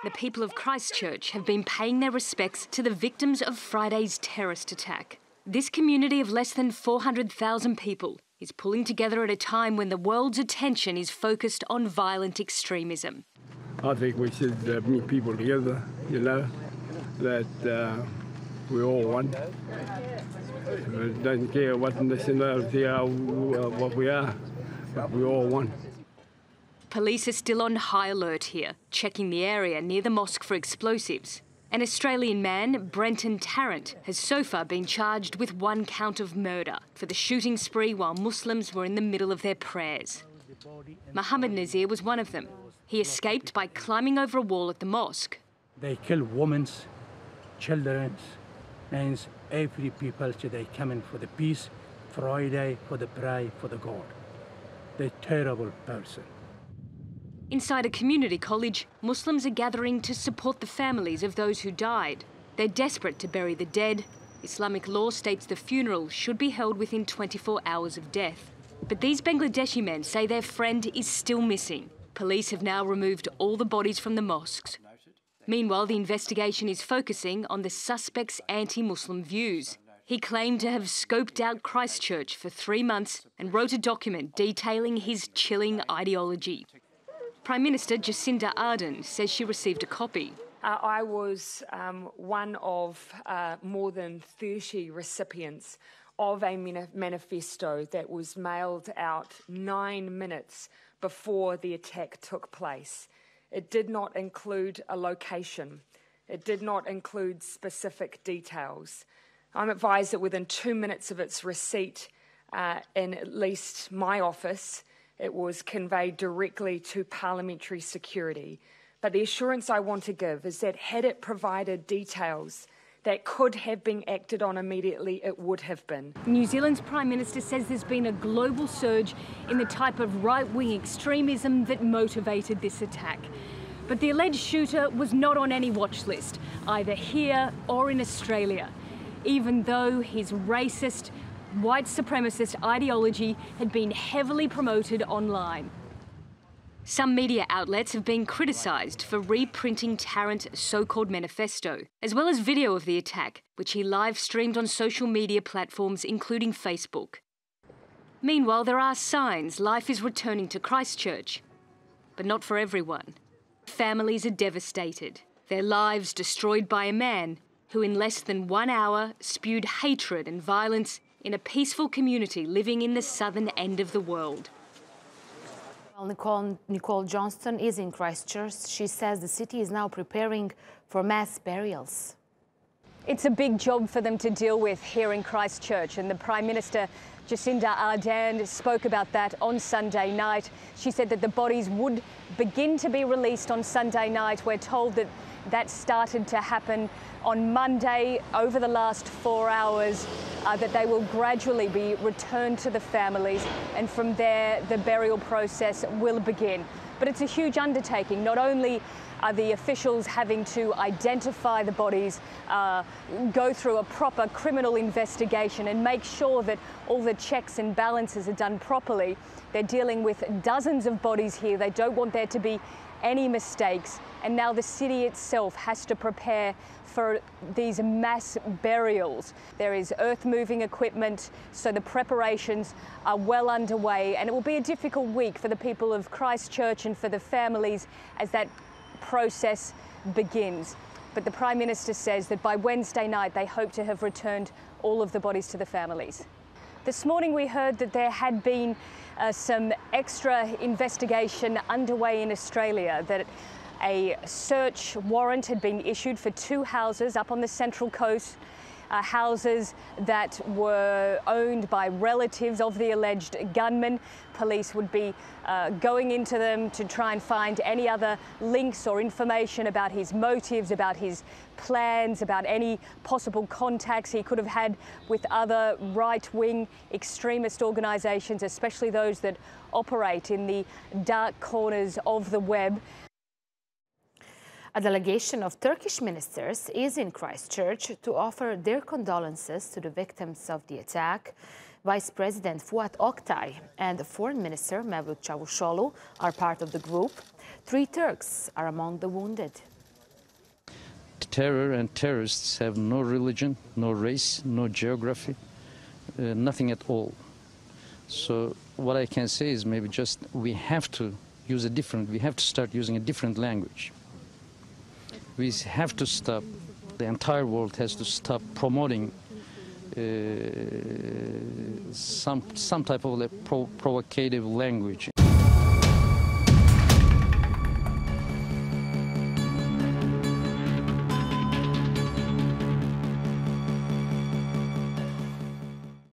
The people of Christchurch have been paying their respects to the victims of Friday's terrorist attack. This community of less than 400,000 people is pulling together at a time when the world's attention is focused on violent extremism. I think we should meet people together, you know, that we're all one. We don't care what nationality or what we are, but we're all one. Police are still on high alert here, checking the area near the mosque for explosives. An Australian man, Brenton Tarrant, has so far been charged with 1 count of murder for the shooting spree while Muslims were in the middle of their prayers. Mohammed Nazir was one of them. He escaped by climbing over a wall at the mosque. They kill women, children, and every people, so they come in for the peace, Friday, for the prayer, for the God. They're terrible person. Inside a community college, Muslims are gathering to support the families of those who died. They're desperate to bury the dead. Islamic law states the funeral should be held within 24 hours of death. But these Bangladeshi men say their friend is still missing. Police have now removed all the bodies from the mosques. Meanwhile, the investigation is focusing on the suspect's anti-Muslim views. He claimed to have scoped out Christchurch for 3 months and wrote a document detailing his chilling ideology. Prime Minister Jacinda Ardern says she received a copy. I was one of more than 30 recipients of a manifesto that was mailed out 9 minutes before the attack took place. It did not include a location. It did not include specific details. I'm advised that within 2 minutes of its receipt in at least my office, it was conveyed directly to parliamentary security. But the assurance I want to give is that had it provided details that could have been acted on immediately, it would have been. New Zealand's Prime Minister says there's been a global surge in the type of right-wing extremism that motivated this attack. But the alleged shooter was not on any watch list, either here or in Australia, even though his racist, white supremacist ideology had been heavily promoted online. Some media outlets have been criticised for reprinting Tarrant's so-called manifesto, as well as video of the attack, which he live-streamed on social media platforms, including Facebook. Meanwhile, there are signs life is returning to Christchurch, but not for everyone. Families are devastated, their lives destroyed by a man who in less than 1 hour spewed hatred and violence in a peaceful community living in the southern end of the world. Well, Nicole Johnston is in Christchurch. She says the city is now preparing for mass burials. It's a big job for them to deal with here in Christchurch, and the Prime Minister Jacinda Ardern spoke about that on Sunday night. She said that the bodies would begin to be released on Sunday night. We're told that that started to happen on Monday over the last 4 hours, that they will gradually be returned to the families, and from there the burial process will begin. But it's a huge undertaking. Not only are the officials having to identify the bodies, go through a proper criminal investigation and make sure that all the checks and balances are done properly. They're dealing with dozens of bodies here. They don't want there to be any mistakes, and now the city itself has to prepare for these mass burials. There is earth-moving equipment, so the preparations are well underway, and it will be a difficult week for the people of Christchurch and for the families as that process begins. But the Prime Minister says that by Wednesday night they hope to have returned all of the bodies to the families. This morning we heard that there had been some extra investigation underway in Australia, that a search warrant had been issued for 2 houses up on the Central Coast, houses that were owned by relatives of the alleged gunman. Police would be going into them to try and find any other links or information about his motives, about his plans, about any possible contacts he could have had with other right-wing extremist organisations, especially those that operate in the dark corners of the web. A delegation of Turkish ministers is in Christchurch to offer their condolences to the victims of the attack. Vice President Fuat Oktay and Foreign Minister Mevlut Çavuşoğlu are part of the group. 3 Turks are among the wounded. terror and terrorists have no religion, no race, no geography, nothing at all. So what I can say is maybe just we have to start using a different language. We have to stop, the entire world has to stop promoting some type of provocative language.